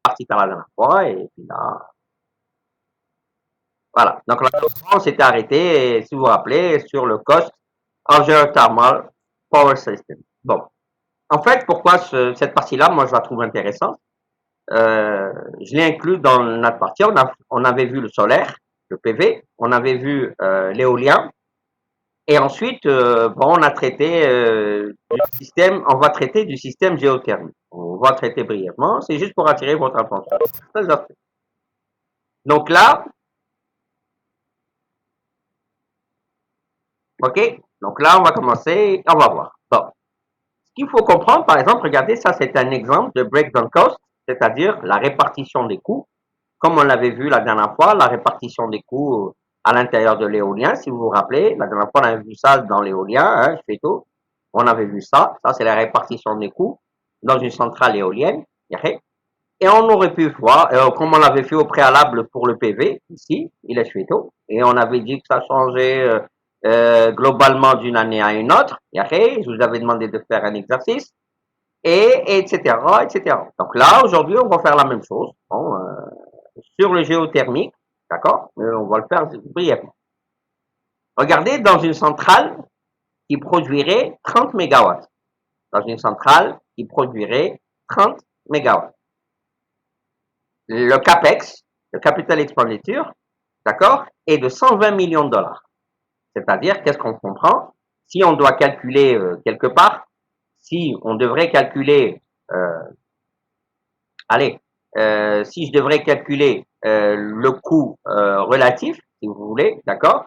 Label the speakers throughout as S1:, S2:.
S1: partie à la dernière fois, et puis là, voilà. Donc là, on s'était arrêté, si vous vous rappelez, sur le cost of geothermal power system. Bon. En fait, pourquoi cette partie-là, moi, je la trouve intéressante. Je l'ai inclus dans notre partie. On avait vu le solaire, le PV, on avait vu l'éolien, et ensuite, bon, on a traité du système, on va traiter du système géothermique. On va traiter brièvement, c'est juste pour attirer votre attention. Donc là, ok, donc là, on va commencer, on va voir. Bon, ce qu'il faut comprendre, par exemple, regardez, ça c'est un exemple de breakdown cost, c'est-à-dire la répartition des coûts. Comme on l'avait vu la dernière fois, la répartition des coûts à l'intérieur de l'éolien, si vous vous rappelez, la dernière fois on avait vu ça dans l'éolien, hein, je fais tout. On avait vu ça, ça c'est la répartition des coûts dans une centrale éolienne. Et on aurait pu voir, comme on l'avait fait au préalable pour le PV, ici, il est suito, et on avait dit que ça changeait globalement d'une année à une autre. Je vous avais demandé de faire un exercice, et etc., etc. Donc là, aujourd'hui, on va faire la même chose. Bon, sur le géothermique, d'accord? On va le faire brièvement. Regardez, dans une centrale qui produirait 30 mégawatts, dans une centrale qui produirait 30 mégawatts. Le CAPEX, le capital expenditure, d'accord, est de 120 millions de dollars. C'est-à-dire, qu'est-ce qu'on comprend? Si on doit calculer quelque part, si on devrait calculer, euh, allez, si je devrais calculer le coût relatif, si vous voulez, d'accord?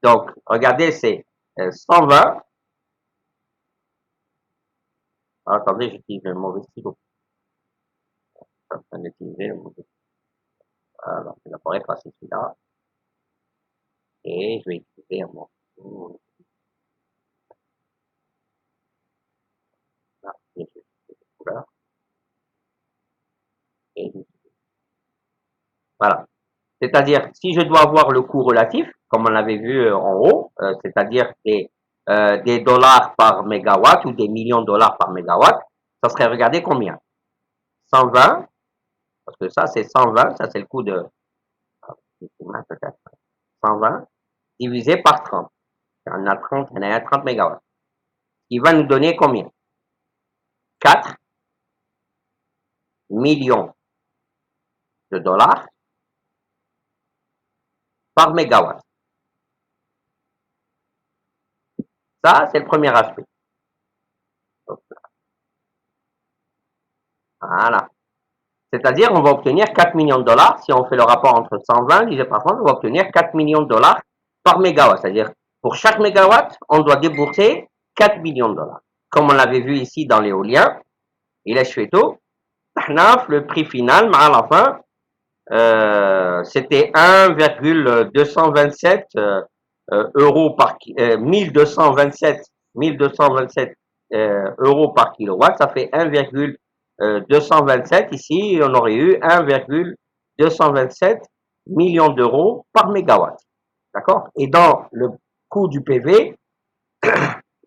S1: Donc, regardez, c'est 120. Ah, attendez, j'utilise le mauvais stylo. Je suis en train d'utiliser le mauvais. Alors, il va pas effacer celui-là. Et je vais utiliser un mot. Là, et je vais utiliser les couleurs. Et voilà. C'est-à-dire, si je dois avoir le coût relatif, comme on l'avait vu en haut, c'est-à-dire des dollars par mégawatt ou des millions de dollars par mégawatt, ça serait, regardez combien? 120, parce que ça c'est 120, ça c'est le coût de, 120 divisé par 30. On a 30, on a 30 mégawatts. Il va nous donner combien? 4 millions de dollars par mégawatt. Ça, c'est le premier aspect. Voilà. C'est-à-dire, on va obtenir 4 millions de dollars. Si on fait le rapport entre 120 divisé par 30, on va obtenir 4 millions de dollars par mégawatt. C'est-à-dire, pour chaque mégawatt, on doit débourser 4 millions de dollars. Comme on l'avait vu ici dans l'éolien, il est suéto. Le prix final, à la fin, c'était 1,227 euros par 1227 euros par kilowatt, ça fait 1,227. Ici, on aurait eu 1,227 millions d'euros par mégawatt. D'accord? Et dans le coût du PV,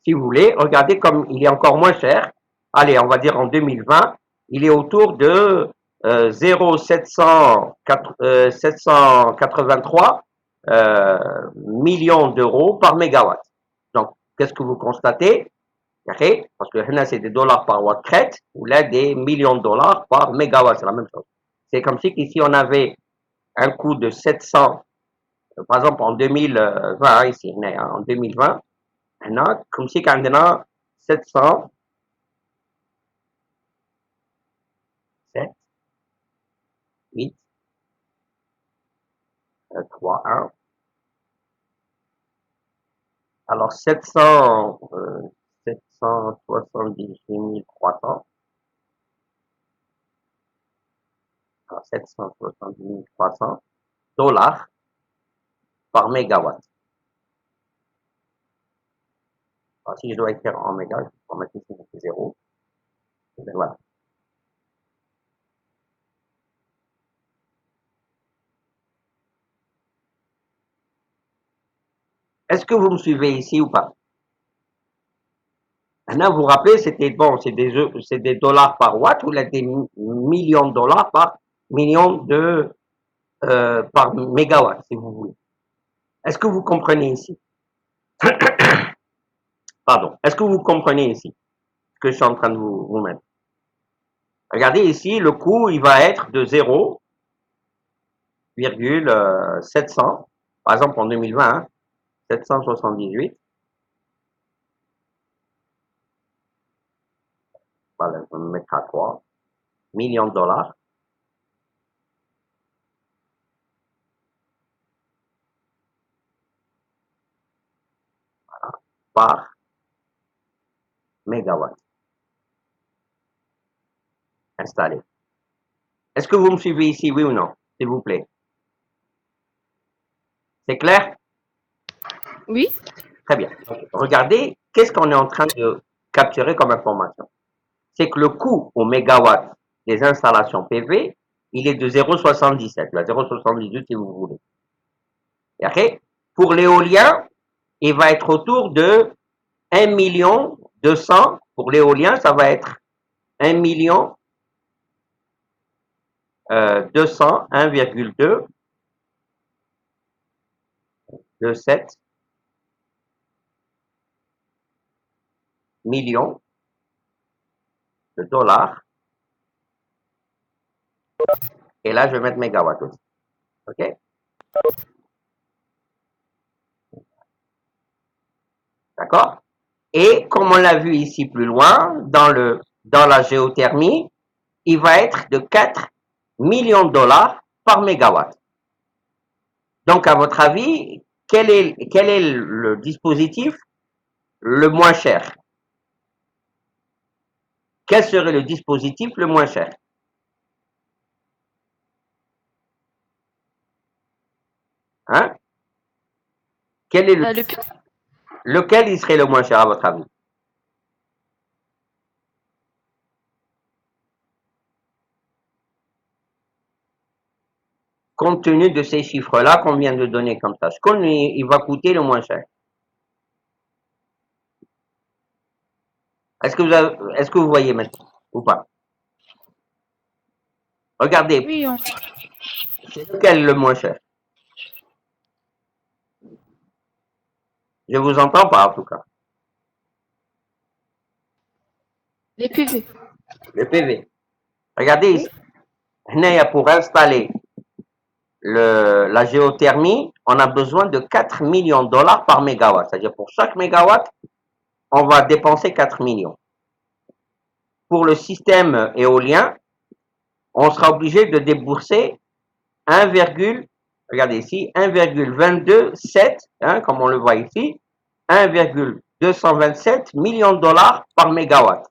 S1: si vous voulez, regardez comme il est encore moins cher. Allez, on va dire en 2020, il est autour de 0,783 millions d'euros par mégawatt. Donc, qu'est-ce que vous constatez? Parce que là, c'est des dollars par watt crête, ou là, des millions de dollars par mégawatt, c'est la même chose. C'est comme si ici, on avait un coût de 700, par exemple, en 2020, ici, en 2020, comme si quand on a 700, 7, 8, 3, 1. Alors 778 300, alors 778 300 dollars par mégawatt. Alors, si je dois écrire en méga, je vais mettre ici 0. Voilà. Est-ce que vous me suivez ici ou pas? Maintenant, vous vous rappelez, c'était bon, c'est des dollars par watt ou là, des millions de dollars par million de par mégawatt, si vous voulez. Est-ce que vous comprenez ici? Pardon. Est-ce que vous comprenez ici ce que je suis en train de vous mettre? Regardez ici, le coût, il va être de 0,700, par exemple en 2020, hein, 778. Voilà, je vais me mettre à 3 millions de dollars par mégawatt installé. Est-ce que vous me suivez ici, oui ou non, s'il vous plaît? C'est clair?
S2: Oui.
S1: Très bien. Donc, regardez, qu'est-ce qu'on est en train de capturer comme information? C'est que le coût au mégawatt des installations PV, il est de 0,77, 0,78 si vous voulez. Okay? Pour l'éolien, il va être autour de 1 million 200. Pour l'éolien, ça va être 1 million 200, 1,2, 27 millions de dollars. Et là, je vais mettre mégawatts aussi. OK? D'accord? Et comme on l'a vu ici plus loin, dans la géothermie, il va être de 4 millions de dollars par mégawatt. Donc, à votre avis, quel est le dispositif le moins cher? Quel serait le dispositif le moins cher? Hein? Quel est lequel il serait le moins cher à votre avis? Compte tenu de ces chiffres-là qu'on vient de donner comme ça, ce qu'on il va coûter le moins cher. Est-ce que vous voyez maintenant ou pas? Regardez,
S2: Oui,
S1: c'est lequel le moins cher? Je vous entends pas en tout cas.
S2: les PV.
S1: Le PV. Regardez
S2: Oui.
S1: ici, pour installer la géothermie, on a besoin de 4 millions de dollars par mégawatt. C'est-à-dire pour chaque mégawatt, on va dépenser 4 millions. Pour le système éolien, on sera obligé de débourser 1, regardez ici, 1,227, hein, comme on le voit ici, 1,227 millions de dollars par mégawatt.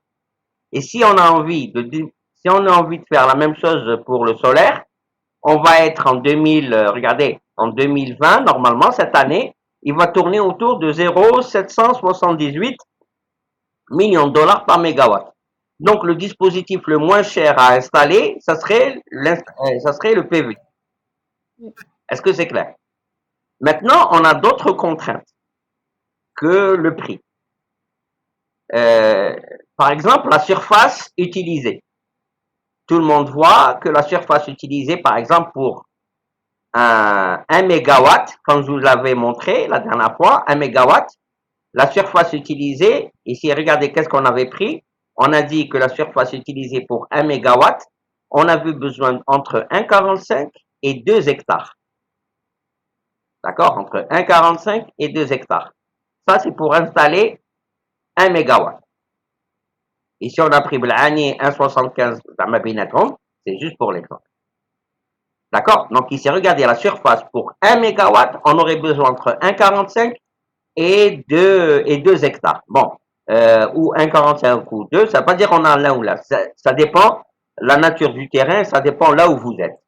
S1: Et si on a envie de faire la même chose pour le solaire, on va être en 2000, regardez, en 2020, normalement, cette année, il va tourner autour de 0,778 millions de dollars par mégawatt. Donc, le dispositif le moins cher à installer, ça serait le PV. Est-ce que c'est clair? Maintenant, on a d'autres contraintes que le prix. Par exemple, la surface utilisée. Tout le monde voit que la surface utilisée, par exemple, pour 1 mégawatt, comme je vous l'avais montré la dernière fois, 1 mégawatt, la surface utilisée, ici, regardez qu'est-ce qu'on avait pris. On a dit que la surface utilisée pour 1 mégawatt, on avait besoin entre 1,45 et 2 hectares. D'accord? Entre 1,45 et 2 hectares. Ça, c'est pour installer 1 mégawatt. Ici, on a pris l'année 1,75 c'est juste pour l'exemple. D'accord? Donc ici, regardez la surface pour 1 mégawatt, on aurait besoin entre 1,45 et 2 hectares. Bon, ou 1,45 ou 2, ça ne veut pas dire qu'on a l'un ou l'autre. Ça dépend la nature du terrain, ça dépend là où vous êtes.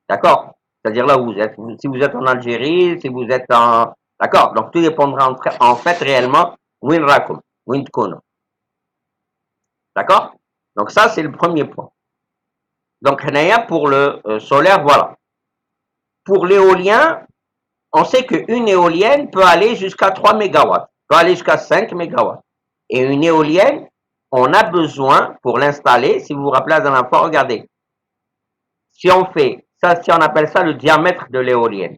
S1: D'accord? C'est-à-dire là où vous êtes. Si vous êtes en Algérie, si vous êtes en... D'accord? Donc tout dépendra en fait réellement Win Rakum, Win Kono. D'accord? Donc ça, c'est le premier point. Donc, pour le solaire, voilà. Pour l'éolien, on sait qu'une éolienne peut aller jusqu'à 3 mégawatts, peut aller jusqu'à 5 mégawatts. Et une éolienne, on a besoin, pour l'installer, si vous vous rappelez la dernière fois, regardez. Si on fait ça, si on appelle ça le diamètre de l'éolienne.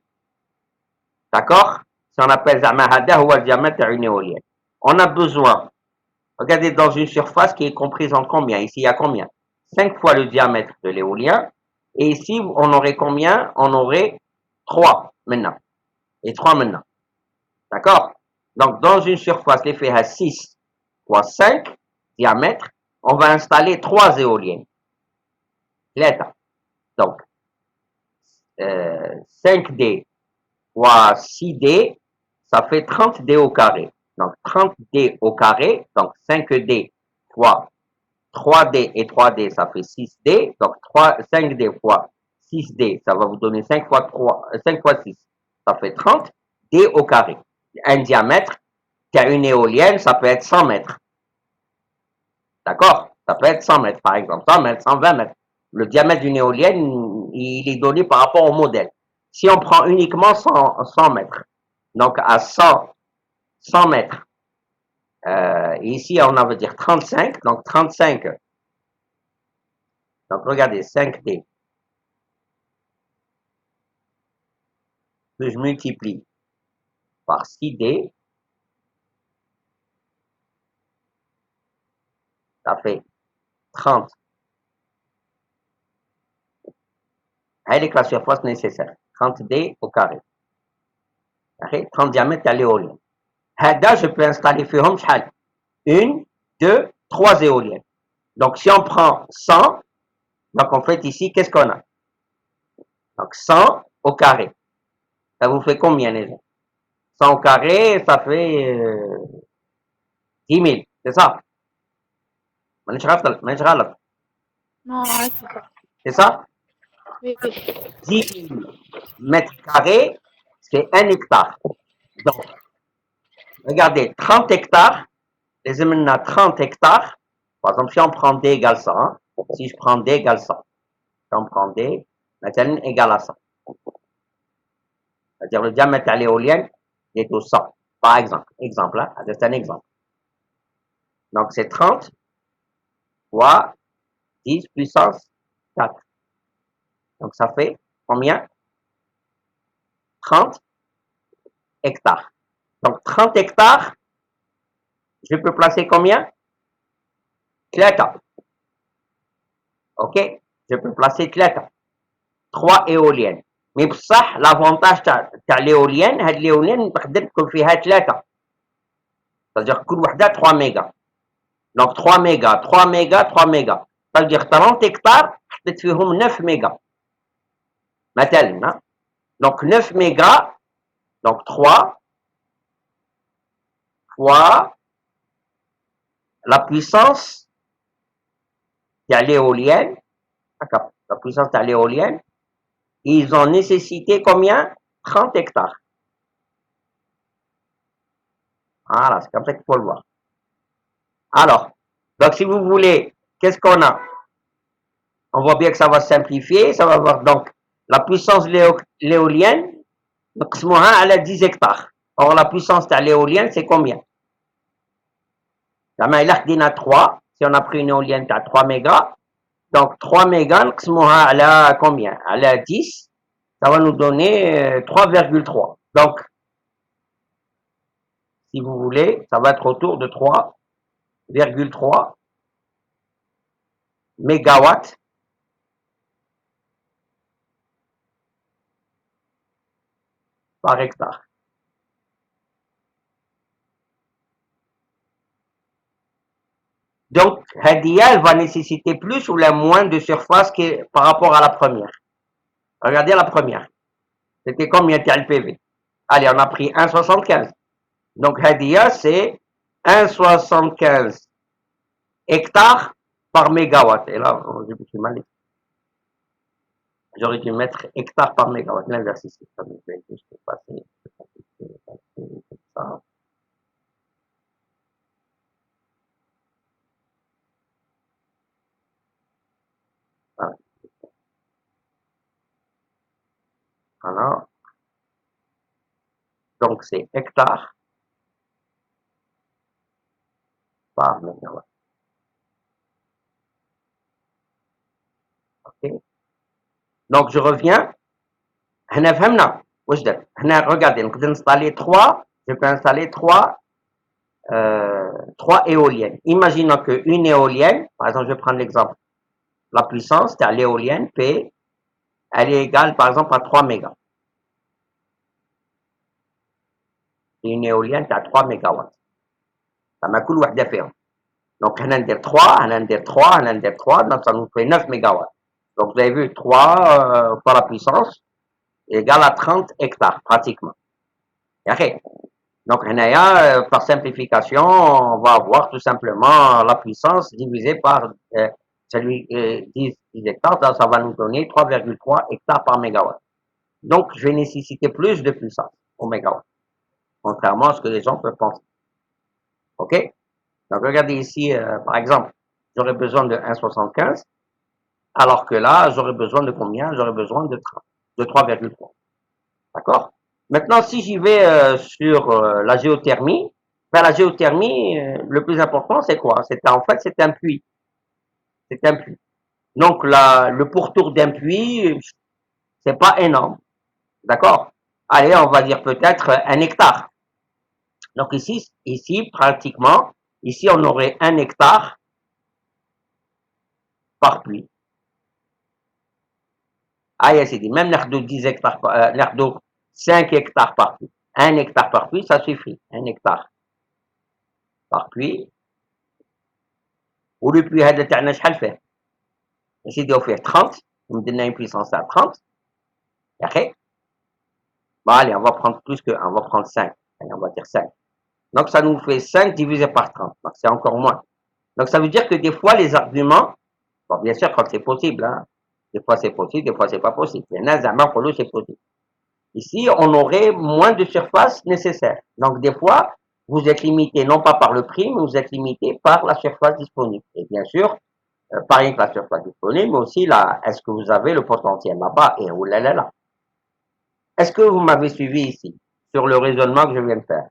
S1: D'accord? Si on appelle Zamahada ou le diamètre d'une éolienne. On a besoin, regardez, dans une surface qui est comprise en combien? Ici, il y a combien? 5 fois le diamètre de l'éolien. Et ici, on aurait combien? On aurait 3 maintenant. Et 3 maintenant. D'accord? Donc, dans une surface, l'effet à 6 fois 5 diamètre, on va installer 3 éoliennes. L'état. Donc, 5D fois 6D, ça fait 30D au carré. Donc, 30D au carré, donc 5D fois 3D et 3D, ça fait 6D. Donc, 5D fois 6D, ça va vous donner 5 fois 3, 5 fois 6, ça fait 30D au carré. Un diamètre, qui a une éolienne, ça peut être 100 mètres. D'accord? Ça peut être 100 mètres, par exemple, 100 mètres, 120 mètres. Le diamètre d'une éolienne, il est donné par rapport au modèle. Si on prend uniquement 100 mètres, donc à 100 mètres, ici on a veut dire 35, donc 35, donc regardez, 5D, que je multiplie par 6D, ça fait 30. Avec la surface nécessaire, 30D au carré. 30 diamètres à l'éolienne. Là, je peux installer فيهم شحال 1, 2, 3 éoliennes. Donc, si on prend 100, donc en fait ici, qu'est-ce qu'on a? Donc, 100 au carré. Ça vous fait combien les gens? 100 au carré, ça fait 10 000, c'est ça?
S2: Non, arrête.
S1: C'est ça?
S2: Oui, oui.
S1: 10 000 mètres carrés, c'est 1 hectare. Donc, regardez, 30 hectares, les amis, 30 hectares. Par exemple, si on prend D égale 100, si je prends D égale 100, si on prend D, maintenant égale à 100. C'est-à-dire le diamètre à l'éolienne est au 100, par exemple. Exemple, hein, c'est un exemple. Donc, c'est 30 fois 10 puissance 4. Donc, ça fait combien? 30 hectares. Donc, 30 hectares, je peux placer combien? 3. OK? Je peux placer 3 éoliennes. Mais pour ça, l'avantage de l'éolienne, هاد l'éolienne تقدر تكون فيها 3. C'est-à-dire كل وحدة 3 mégas. Donc 3 mégas, 3 mégas, 3 mégas. C'est-à-dire 30 hectares, حطيت فيهم 9 mégas. مثلا. Donc 9 mégas, donc 3 fois la puissance de l'éolienne, la puissance de l'éolienne, ils ont nécessité combien? 30 hectares. Voilà, c'est comme ça qu'il faut le voir. Alors, donc si vous voulez, qu'est-ce qu'on a? On voit bien que ça va simplifier, ça va avoir donc la puissance de l'éolienne, نقسموها على 10 hectares. Or, la puissance de l'éolienne, c'est combien? زعما إلا خدينا 3, si on a pris une éolienne à 3 mégas, donc 3 mégas نقسموها على combien? على 10, ça va nous donner 3,3. Donc, si vous voulez, ça va être autour de 3,3 mégawatts par hectare. Donc, Hadia, elle va nécessiter plus ou moins de surface par rapport à la première. Regardez la première. C'était combien de LPV? Allez, on a pris 1,75. Donc, Hadia, c'est 1,75 hectares par mégawatt. Et là, j'ai beaucoup mal. J'aurais dû mettre hectares par mégawatt. L'inverse ici. Ça me fait juste passer. Ça. Voilà. Voilà. Donc, c'est hectares par mégawatt. Ok. Donc, je reviens. هنا فهمنا واش درت هنا regardez نقدر نستالي 3 je peux installer 3 éoliennes. Imaginons qu'une éolienne, par exemple, je vais prendre l'exemple, la puissance de l'éolienne P, elle est égale par exemple à 3 mégas. Une éolienne à 3 mégawatts. Ça m'a coûté واحدة فيهم. Donc, on a ندير 3, on a ندير 3, on a ندير 3, donc ça nous fait 9 mégawatts. Donc, vous avez vu, 3 par la puissance égale à 30 hectares, pratiquement. Okay. Donc, par simplification, on va avoir tout simplement la puissance divisée par 10 hectares, ça va nous donner 3,3 hectares par mégawatt. Donc, je vais nécessiter plus de puissance au mégawatt, contrairement à ce que les gens peuvent penser. OK? Donc, regardez ici, par exemple, j'aurais besoin de 1,75, alors que là, j'aurais besoin de combien? J'aurais besoin de 3,3. D'accord? Maintenant, si j'y vais sur la géothermie, ben, la géothermie, le plus important, c'est quoi? En fait, c'est un puits. C'est un puits. Donc, le pourtour d'un puits, c'est pas énorme. D'accord? Allez, on va dire peut-être 1 hectare. Donc, ici, pratiquement, ici, on aurait 1 hectare par puits. Ah, c'est dit, même l'air de 10 hectares, l'air de 5 hectares par puits. 1 hectare par puits, ça suffit. 1 hectare par puits. ولو بي هذا تاعنا شحال فيه نزيدو فيه 30 ندير une puissance à 30 يا اخي bon allez on va prendre plus que 1 on va prendre 5 allez on va dire 5 donc ça nous fait 5 divisé par 30 donc c'est encore moins donc ça veut dire que des fois les arguments bon bien sûr quand c'est possible hein, des fois c'est possible des fois c'est pas possible il y en a زعما نقولوا c'est possible ici on aurait moins de surface nécessaire donc des fois vous êtes limité non pas par le prix mais vous êtes limité par la surface disponible et bien sûr pas rien que la surface disponible, mais aussi là, est-ce que vous avez le potentiel là-bas et oh là là là. Est-ce que vous m'avez suivi ici sur le raisonnement que je viens de faire?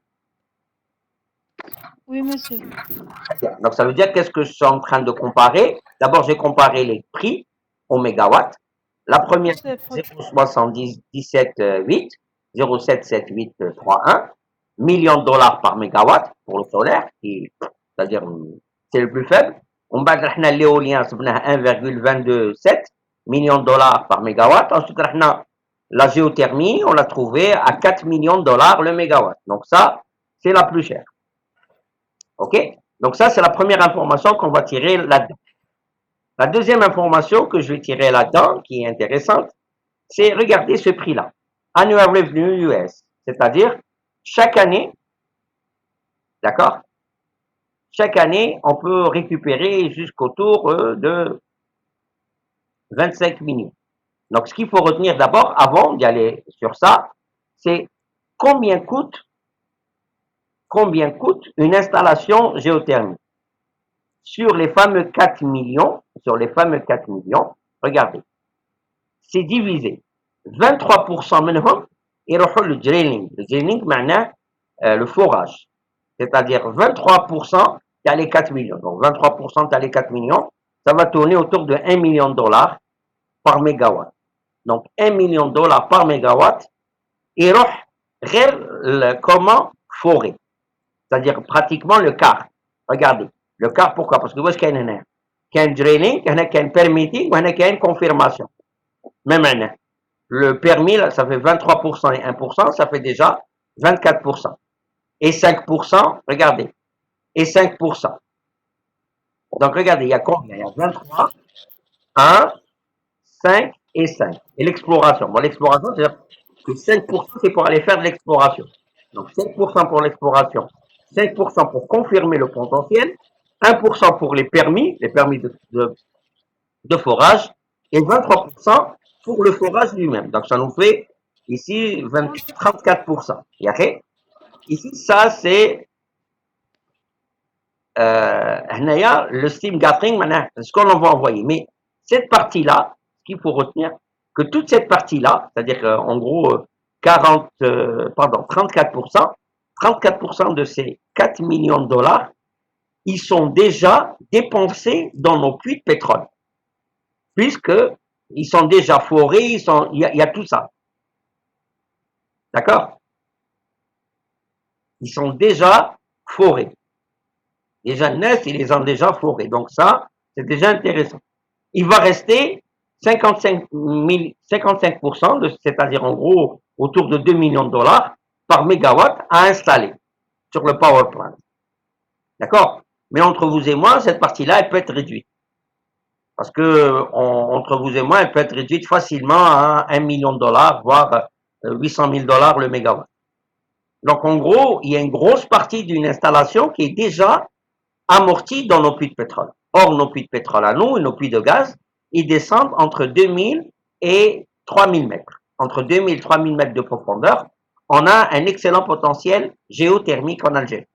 S2: Oui, monsieur.
S1: Donc ça veut dire qu'est-ce que je suis en train de comparer? D'abord, j'ai comparé les prix au mégawatt. La première, 0,77,8, 0,77831 millions de dollars par mégawatt pour le solaire, c'est-à-dire c'est le plus faible. On bat l'éolien, c'est 1,227 millions de dollars par mégawatt. Ensuite, la géothermie, on l'a trouvé à 4 millions de dollars le mégawatt. Donc ça, c'est la plus chère. OK? Donc ça, c'est la première information qu'on va tirer là-dedans. La deuxième information que je vais tirer là-dedans, qui est intéressante, c'est regarder ce prix-là. Annual Revenue US. C'est-à-dire, chaque année, d'accord? Chaque année, on peut récupérer jusqu'autour de 25 millions. Donc, ce qu'il faut retenir d'abord, avant d'y aller sur ça, c'est combien coûte une installation géothermique. Sur les fameux 4 millions, regardez, c'est divisé. 23% منهم يروحوا le drilling. Le drilling, معناه le forage. C'est-à-dire 23% t'as les 4 millions. Donc 23% t'as les 4 millions, ça va tourner autour de 1 million de dollars par mégawatt. Donc 1 million de dollars par mégawatt, يروح غير comment forer. C'est-à-dire pratiquement le quart. Regardez, le quart pourquoi? Parce que où est-ce qu'il y a un drilling, il y a un permitting, il y a une confirmation. Même le permis, là, ça fait 23% et 1%, ça fait déjà 24%. Et 5%, regardez, et 5%. Donc, regardez, il y a combien? Il y a 23, 1, 5 et 5. Et l'exploration. Bon, l'exploration, c'est-à-dire que 5%, c'est pour aller faire de l'exploration. Donc, 5% pour l'exploration, 5% pour confirmer le potentiel, 1% pour les permis de forage, et 23% pour le forage lui-même. Donc, ça nous fait ici 34%. Ici, ça, c'est le steam gathering, ce qu'on va envoyer. Mais cette partie-là, ce qu'il faut retenir, que toute cette partie-là, c'est-à-dire en gros 34%, 34% de ces 4 millions de dollars ils sont déjà dépensés dans nos puits de pétrole, puisque ils sont déjà forés, il y a tout ça. D'accord? Ils sont déjà forés. Les jeunes naissent, ils les ont déjà forés. Donc ça, c'est déjà intéressant. Il va rester 55%, c'est-à-dire en gros autour de 2 millions de dollars par mégawatt à installer sur le power plant. D'accord? Mais entre vous et moi, cette partie-là, elle peut être réduite. Parce que entre vous et moi, elle peut être réduite facilement à 1 million de dollars, voire 800 000 dollars le mégawatt. Donc en gros, il y a une grosse partie d'une installation qui est déjà amortis dans nos puits de pétrole. Or, nos puits de pétrole à nous, et nos puits de gaz, ils descendent entre 2000 et 3000 mètres. Entre 2000 et 3000 mètres de profondeur, on a un excellent potentiel géothermique en Algérie.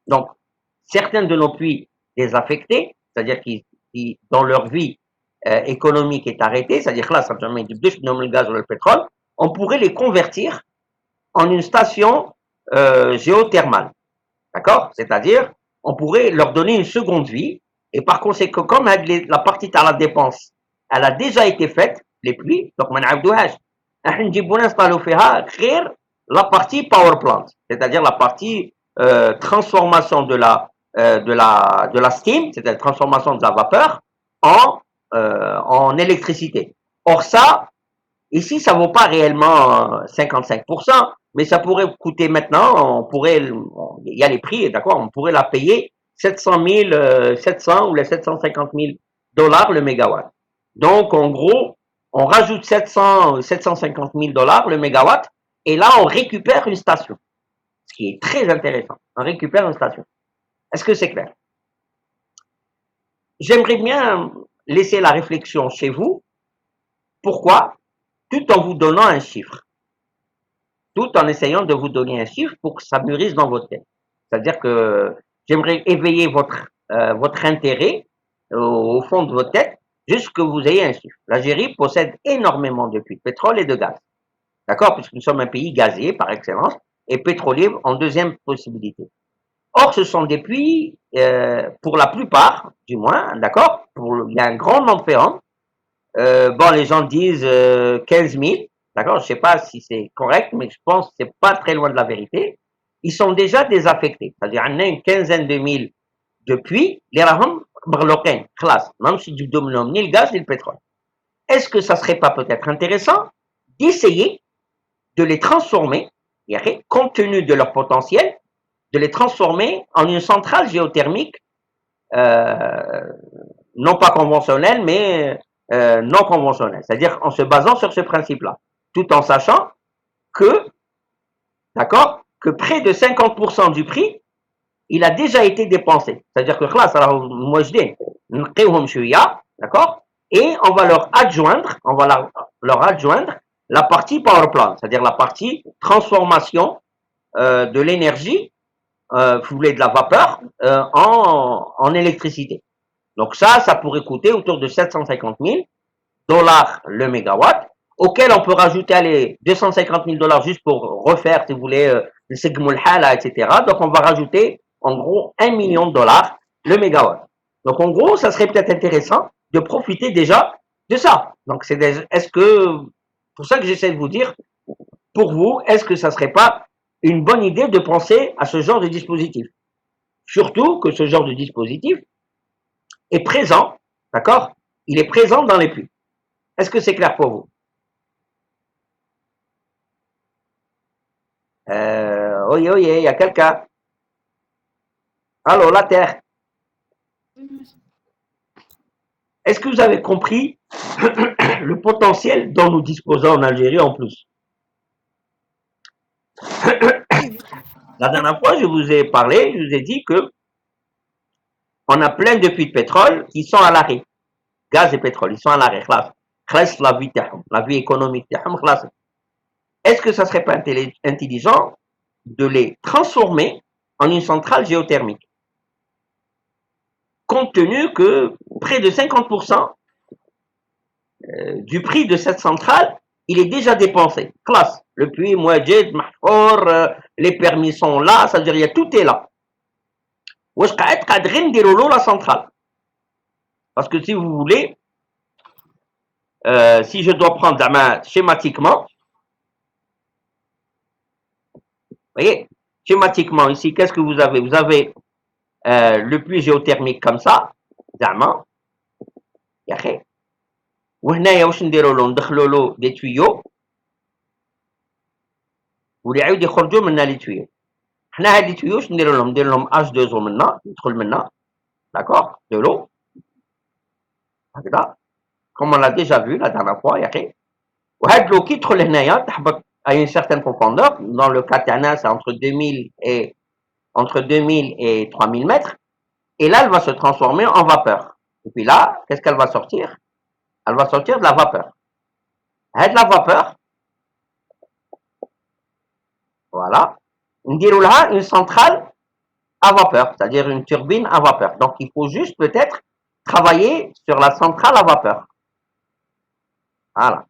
S1: Donc, certains de nos puits désaffectés, c'est-à-dire qui dans leur vie économique est arrêtée, c'est-à-dire que là, ça permet de le gaz ou le pétrole, on pourrait les convertir en une station géothermale. D'accord? C'est-à-dire, on pourrait leur donner une seconde vie, et par conséquent, comme la partie à la dépense, elle a déjà été faite, les pluies, donc on créer la partie power plant, c'est-à-dire la partie transformation de la steam, c'est-à-dire transformation de la vapeur en électricité. Or ça, ici, ça vaut pas réellement 55%, mais ça pourrait coûter maintenant, il y a les prix, d'accord, on pourrait la payer 700 ou les 750 000 dollars le mégawatt. Donc, en gros, on rajoute 750 000 dollars le mégawatt, et là, on récupère une station, ce qui est très intéressant. On récupère une station. Est-ce que c'est clair? J'aimerais bien laisser la réflexion chez vous. Pourquoi? Tout en vous donnant un chiffre. Tout en essayant de vous donner un chiffre pour que ça mûrisse dans votre tête. C'est-à-dire que j'aimerais éveiller votre intérêt au fond de votre tête, juste que vous ayez un chiffre. L'Algérie possède énormément de puits de pétrole et de gaz. D'accord? Puisque nous sommes un pays gazier par excellence et pétrolier en deuxième possibilité. Or, ce sont des puits, pour la plupart, du moins, d'accord? Il y a un grand nombre de bon, les gens disent 15 000, d'accord? Je sais pas si c'est correct, mais je pense que c'est pas très loin de la vérité. Ils sont déjà désaffectés, c'est-à-dire on a une quinzaine de mille de puits, les raham brloquin, classe, même si du dominium, ni le gaz ni le pétrole. Est-ce que ça serait pas peut-être intéressant d'essayer de les transformer, compte tenu de leur potentiel, de les transformer en une centrale géothermique euh, non pas conventionnelle, mais non conventionnelle. C'est-à-dire en se basant sur ce principe-là, tout en sachant que, d'accord, que près de 50% du prix, il a déjà été dépensé. C'est-à-dire que là, ça moi je dis, d'accord, et on va leur adjoindre la partie power plant, c'est-à-dire la partie transformation de l'énergie, vous voulez de la vapeur, en électricité. Donc ça pourrait coûter autour de 750 000 dollars le mégawatt, auquel on peut rajouter allez, 250 000 dollars juste pour refaire, si vous voulez, le segmul hala, etc. Donc on va rajouter en gros 1 million de dollars le mégawatt. Donc en gros, ça serait peut-être intéressant de profiter déjà de ça. Donc est-ce que, pour ça que j'essaie de vous dire, pour vous, est-ce que ça serait pas une bonne idée de penser à ce genre de dispositif? Surtout que ce genre de dispositif est présent, d'accord? Il est présent dans les puits. Est-ce que c'est clair pour vous? Oui, oui, il y a quelqu'un. Allô, la Terre. Est-ce que vous avez compris le potentiel dont nous disposons en Algérie en plus? La dernière fois, je vous ai parlé, je vous ai dit que on a plein de puits de pétrole qui sont à l'arrêt. Gaz et pétrole, ils sont à l'arrêt. La vie économique. Est-ce que ça serait pas intelligent de les transformer en une centrale géothermique? Compte tenu que près de 50% du prix de cette centrale, il est déjà dépensé. Classe, le puits, Mouadjed, Mahfour, les permis sont là, c'est-à-dire tout est là. واش قاعد غير نديروا له la centrale. Parce que si vous voulez, si je dois prendre schématiquement, vous voyez, schématiquement ici, qu'est-ce que vous avez? Vous avez le puits géothermique comme ça, زعما, يا أخي. وهنايا واش نديروا له؟ ندخلوا له des tuyaux واللي يعاود يخرجوا منا لي tuyaux. حنا هاد لي tuyaux واش نديروا لهم؟ ندير لهم H2O منا، يدخل منا، d'accord, de l'eau, هكذا. Comme on l'a déjà vu la dernière fois, يا أخي. وهاد l'eau كي تدخل هنايا تحبط à une certaine profondeur. Dans le cas تاعنا c'est entre 2000 et 3000 mètres. Et là, elle va se transformer en vapeur. Et puis là, qu'est-ce qu'elle va sortir? Elle va sortir de la vapeur. De la vapeur, voilà. نديروا لها une centrale à vapeur, c'est-à-dire une turbine à vapeur. Donc, il faut juste peut-être travailler sur la centrale à vapeur. Voilà.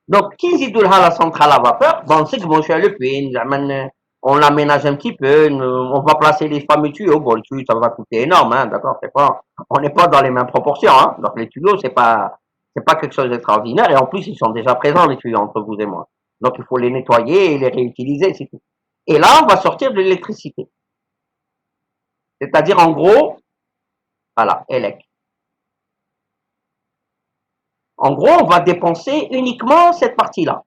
S1: Donc, qui يزيدوا لها la centrale à vapeur? Bon, c'est que bon, je suis à le puits, on l'aménage un petit peu, on va placer les fameux tuyaux. Bon, les tuyaux, ça va coûter énorme, hein, d'accord, c'est pas, on n'est pas dans les mêmes proportions, hein. Donc, les tuyaux, c'est pas quelque chose d'extraordinaire, et en plus, ils sont déjà présents, les tuyaux, entre vous et moi. Donc, il faut les nettoyer et les réutiliser, c'est tout. Et là, on va sortir de l'électricité. C'est-à-dire, en gros, voilà, élec. En gros, on va dépenser uniquement cette partie-là.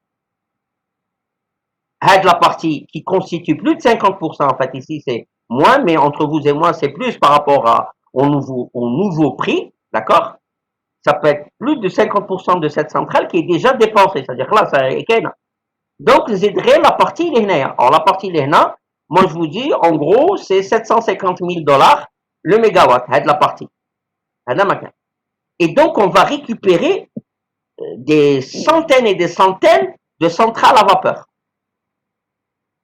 S1: La partie qui constitue plus de 50%, en fait, ici, c'est moins, mais entre vous et moi, c'est plus par rapport au nouveau prix, d'accord? Ça peut être plus de 50% de cette centrale qui est déjà dépensée, c'est-à-dire que là, ça est qu'un. Donc, vous aiderez la partie l'hna. Alors, la partie l'hna, moi, je vous dis, en gros, c'est 750 000 $ le mégawatt, de la partie. Et donc, on va récupérer des centaines et des centaines de centrales à vapeur.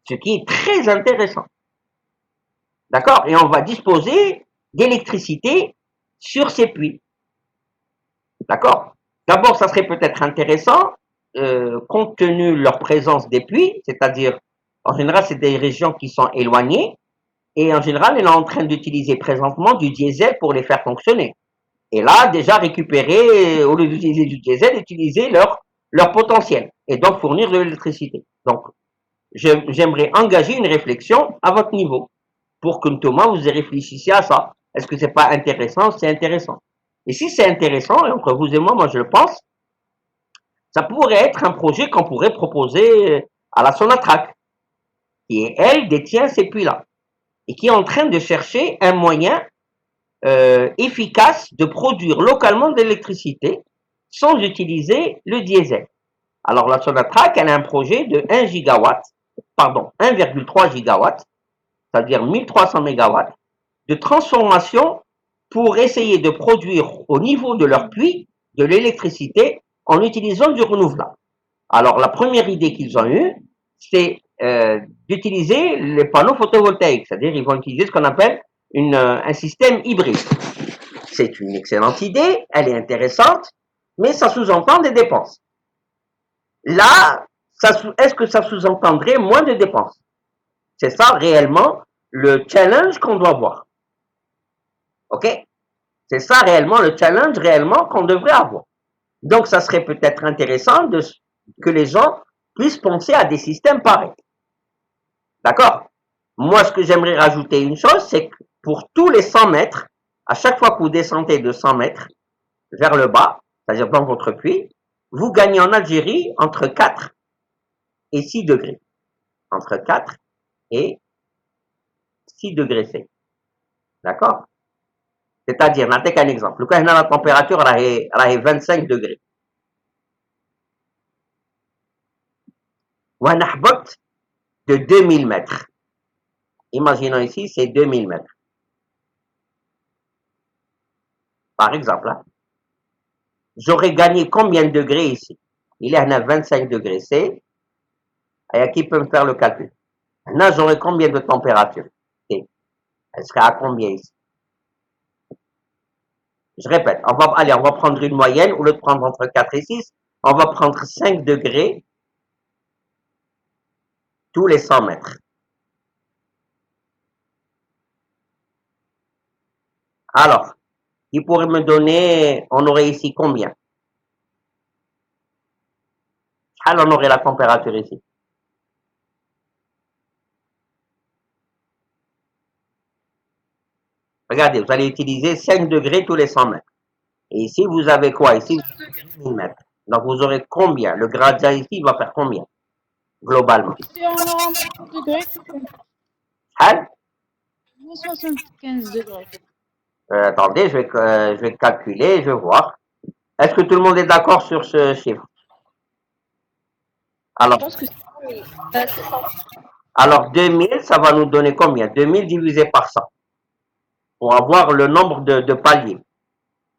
S1: Ce qui est très intéressant. D'accord? Et on va disposer d'électricité sur ces puits. D'accord? D'abord, ça serait peut-être intéressant, compte tenu de leur présence des puits, c'est-à-dire, en général, c'est des régions qui sont éloignées, et en général, elle est en train d'utiliser présentement du diesel pour les faire fonctionner. Et là, déjà récupérer, au lieu d'utiliser du diesel, utiliser leur potentiel, et donc fournir de l'électricité. Donc, j'aimerais engager une réflexion à votre niveau, pour que Thomas, vous réfléchissiez à ça. Est-ce que c'est pas intéressant? C'est intéressant. Et si c'est intéressant, et entre vous et moi je le pense, ça pourrait être un projet qu'on pourrait proposer à la Sonatrach, qui, elle, détient ces puits-là, et qui est en train de chercher un moyen efficace de produire localement de l'électricité sans utiliser le diesel. Alors, la Sonatrach, elle a un projet de 1,3 gigawatts, c'est-à-dire 1300 mégawatts, de transformation pour essayer de produire au niveau de leur puits de l'électricité en utilisant du renouvelable. Alors, la première idée qu'ils ont eue, c'est d'utiliser les panneaux photovoltaïques, c'est-à-dire ils vont utiliser ce qu'on appelle un système hybride. C'est une excellente idée, elle est intéressante, mais ça sous-entend des dépenses. Là, est-ce que ça sous-entendrait moins de dépenses? C'est ça réellement le challenge qu'on doit voir. Ok? C'est ça réellement le challenge réellement qu'on devrait avoir. Donc, ça serait peut-être intéressant que les gens puissent penser à des systèmes pareils. D'accord? Moi, ce que j'aimerais rajouter une chose, c'est que pour tous les 100 mètres, à chaque fois que vous descendez de 100 mètres vers le bas, c'est-à-dire dans votre puits, vous gagnez en Algérie entre 4 et 6 degrés. Entre 4 et 6 degrés C. D'accord? C'est-à-dire, n'attendez qu'un exemple. Quand la température est 25 degrés. On a de 2000 mètres. Imaginons ici, c'est 2000 mètres. Par exemple, hein, j'aurais gagné combien de degrés ici? Il est à 25 degrés C. Et qui peut me faire le calcul? Là, j'aurais combien de température? C. Elle serait à combien ici? Je répète, on va prendre une moyenne, au lieu de prendre entre 4 et 6, on va prendre 5 degrés tous les 100 mètres. Alors, il pourrait me donner, on aurait ici combien? Alors, on aurait la température ici. Regardez, vous allez utiliser 5 degrés tous les 100 mètres. Et ici, vous avez quoi? Ici, vous avez 1000 mètres. Donc, vous aurez combien? Le gradient ici, il va faire combien? Globalement.
S2: Si on a un degré,
S1: Hein?
S2: 75 degrés.
S1: Attendez, je vais calculer, je vais voir. Est-ce que tout le monde est d'accord sur ce chiffre?
S2: Je
S1: Alors,
S2: pense que
S1: alors 2000, ça va nous donner combien? 2000 divisé par 100 pour avoir le nombre de paliers.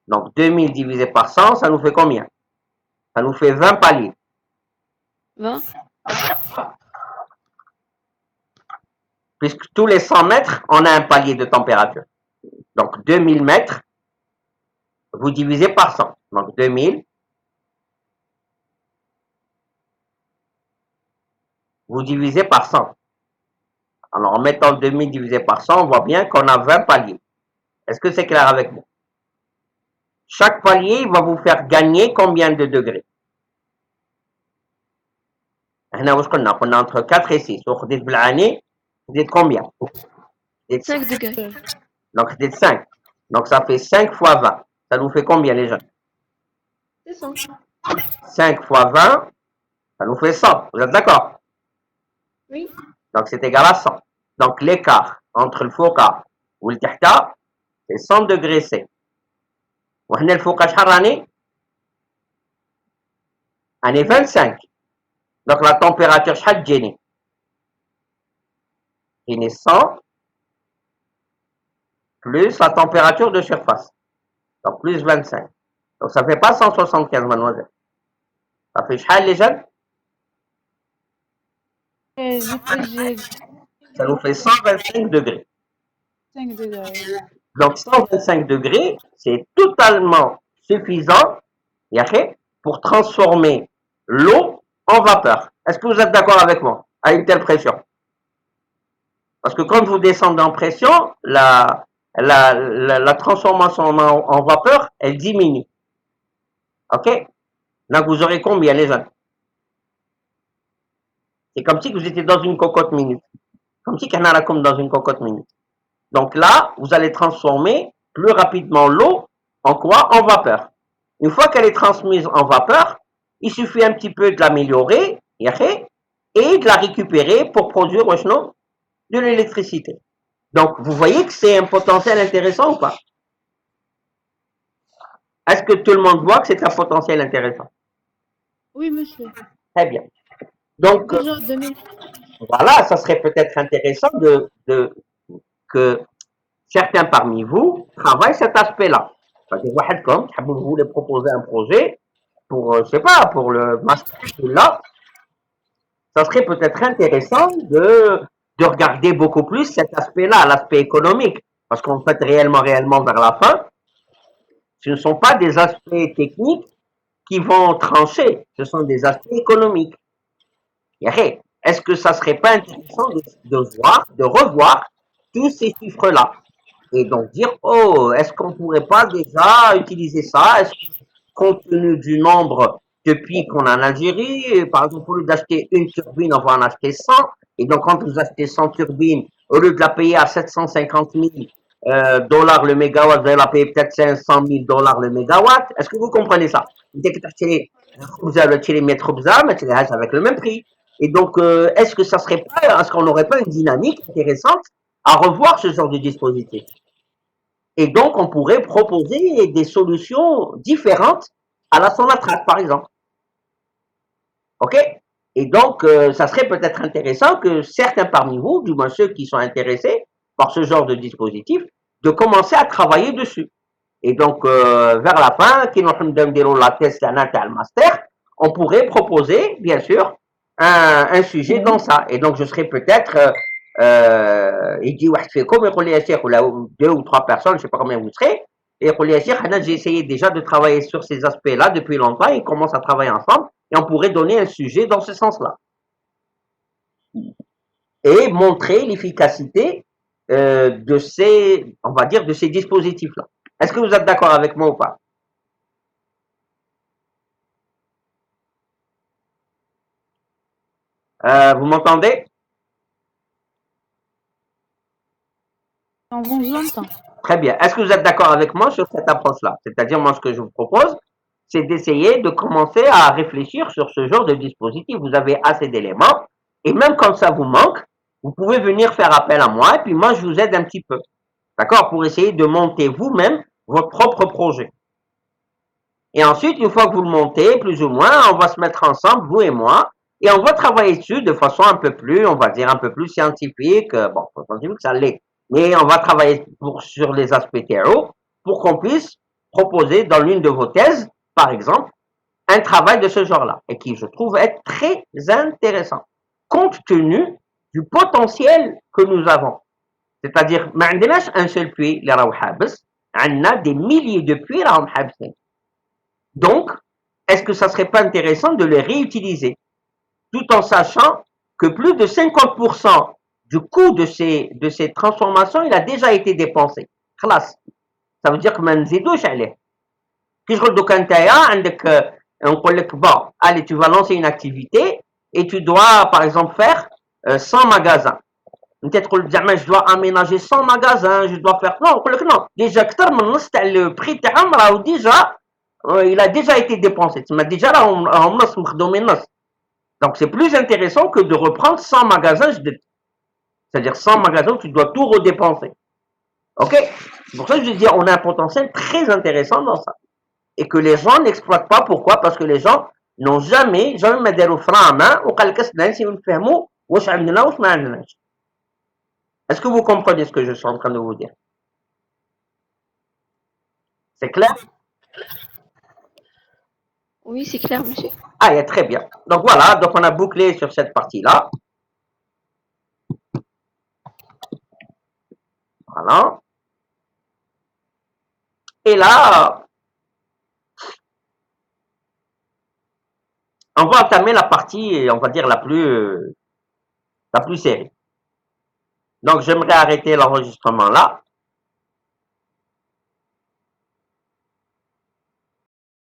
S1: Donc 2000 divisé par 100, ça nous fait combien? Ça nous fait 20 paliers.
S2: 20.
S1: Puisque tous les 100 mètres, on a un palier de température. Donc 2000 mètres, vous divisez par 100. Donc 2000, vous divisez par 100. Alors en mettant 2000 divisé par 100, on voit bien qu'on a 20 paliers. Est-ce que c'est clair avec vous? Chaque palier va vous faire gagner combien de degrés? On a entre 4 et 6. Vous êtes combien?
S2: 5 degrés.
S1: Donc c'est 5. Donc ça fait 5 fois 20. Ça nous fait combien les gens?
S2: C'est ça.
S1: 5 fois 20, ça nous fait 100. Vous êtes d'accord?
S2: Oui.
S1: Donc c'est égal à 100. Donc l'écart entre le fouqa ou le tahta, c'est 100 degrés C. وهنا الفوق شحال راني؟ راني 25. Donc la température شحال تجيني؟ تجيني 100 plus la température de surface. Donc plus 25. Donc ça fait pas 175 mademoiselle. Ça fait شحال les jeunes? Ça nous fait 125 degrés.
S2: 5 degrés.
S1: Donc 125 degrés, c'est totalement suffisant pour transformer l'eau en vapeur. Est-ce que vous êtes d'accord avec moi à une telle pression? Parce que quand vous descendez en pression, la transformation en vapeur, elle diminue. OK? Donc vous aurez combien les jeunes? C'est comme si vous étiez dans une cocotte minute. Comme si qu'on a comme dans une cocotte minute. Donc là, vous allez transformer plus rapidement l'eau en quoi? En vapeur. Une fois qu'elle est transmise en vapeur, il suffit un petit peu de l'améliorer et de la récupérer pour produire de l'électricité. Donc, vous voyez que c'est un potentiel intéressant ou pas? Est-ce que tout le monde voit que c'est un potentiel intéressant?
S2: Oui, monsieur.
S1: Très bien. Donc, voilà, ça serait peut-être intéressant que certains parmi vous travaillent cet aspect-là. Comme vous voulez proposer un projet pour, je sais pas, pour le master là, ça serait peut-être intéressant de regarder beaucoup plus cet aspect-là, l'aspect économique. Parce qu'en fait, réellement vers la fin, ce ne sont pas des aspects techniques qui vont trancher, ce sont des aspects économiques. Est-ce que ça serait pas intéressant de revoir tous ces chiffres-là? Et donc dire, oh, est-ce qu'on pourrait pas déjà utiliser ça? Est-ce que, compte tenu du nombre de puits qu'on a en Algérie, par exemple, au lieu d'acheter une turbine, on va en acheter 100. Et donc, quand vous achetez 100 turbines, au lieu de la payer à 750 000 dollars le mégawatt, vous allez la payer peut-être 500 000 dollars le mégawatt. Est-ce que vous comprenez ça? Dès que vous allez acheter les mètres avec le même prix. Et donc, est-ce qu'on n'aurait pas une dynamique intéressante à revoir ce genre de dispositif? Et donc, on pourrait proposer des solutions différentes à la Sonatrach, par exemple. OK? Et donc, ça serait peut-être intéressant que certains parmi vous, du moins ceux qui sont intéressés par ce genre de dispositif, de commencer à travailler dessus. Et donc, vers la fin, qui nous la thèse le master, on pourrait proposer, bien sûr, un sujet dans ça. Et donc, je serais peut-être il dit deux ou trois personnes, je ne sais pas combien vous serez, et j'ai essayé déjà de travailler sur ces aspects-là depuis longtemps, et on commence à travailler ensemble, et on pourrait donner un sujet dans ce sens-là. Et montrer l'efficacité on va dire, de ces dispositifs-là. Est-ce que vous êtes d'accord avec moi ou pas? Vous m'entendez?
S2: On vous entend.
S1: Très bien. Est-ce que vous êtes d'accord avec moi sur cette approche-là? C'est-à-dire, moi, ce que je vous propose, c'est d'essayer de commencer à réfléchir sur ce genre de dispositif. Vous avez assez d'éléments, et même quand ça vous manque, vous pouvez venir faire appel à moi, et puis moi, je vous aide un petit peu. D'accord? Pour essayer de monter vous-même votre propre projet. Et ensuite, une fois que vous le montez, plus ou moins, on va se mettre ensemble, vous et moi, et on va travailler dessus de façon un peu plus, on va dire, un peu plus scientifique. Bon, scientifique, ça l'est. Mais on va travailler sur les aspects théoriques pour qu'on puisse proposer dans l'une de vos thèses, par exemple, un travail de ce genre-là, et qui, je trouve, être très intéressant, compte tenu du potentiel que nous avons. C'est-à-dire, ما عندناش un seul puits اللي راهو حابس، عندنا des milliers de puits راهم حابسين. Donc, est-ce que ça serait pas intéressant de les réutiliser, tout en sachant que plus de 50% du coût de ces transformations, il a déjà été dépensé. Classe. Ça veut dire que ما نزيدوش عليه. كيشغل دوكا نتايا عندك نقول لك bon, allez, tu vas lancer une activité et tu dois par exemple faire 100 magasins. Peut-être زعما je dois aménager 100 magasins, je dois faire non, نقول لك non, déjà اكثر من نص تاع البري تاعهم راهو déjà il a déjà été dépensé. Tu m'as déjà là, donc c'est plus intéressant que de reprendre 100 magasins, c'est-à-dire 100 magasins où tu dois tout redépenser. Ok? C'est pour ça que je dis on a un potentiel très intéressant dans ça. Et que les gens n'exploitent pas. Pourquoi? Parce que les gens n'ont jamais ما داروا frein à main وقال لك نسيو نفهموا واش عندنا واش ما عندناش. Est-ce que vous comprenez ce que je suis en train de vous dire? C'est clair?
S3: Oui, c'est clair, monsieur.
S1: Ah, est très bien. Donc voilà, donc on a bouclé sur cette partie-là. Voilà. Et là, on va entamer la partie, on va dire, la plus serrée. Donc j'aimerais arrêter l'enregistrement là.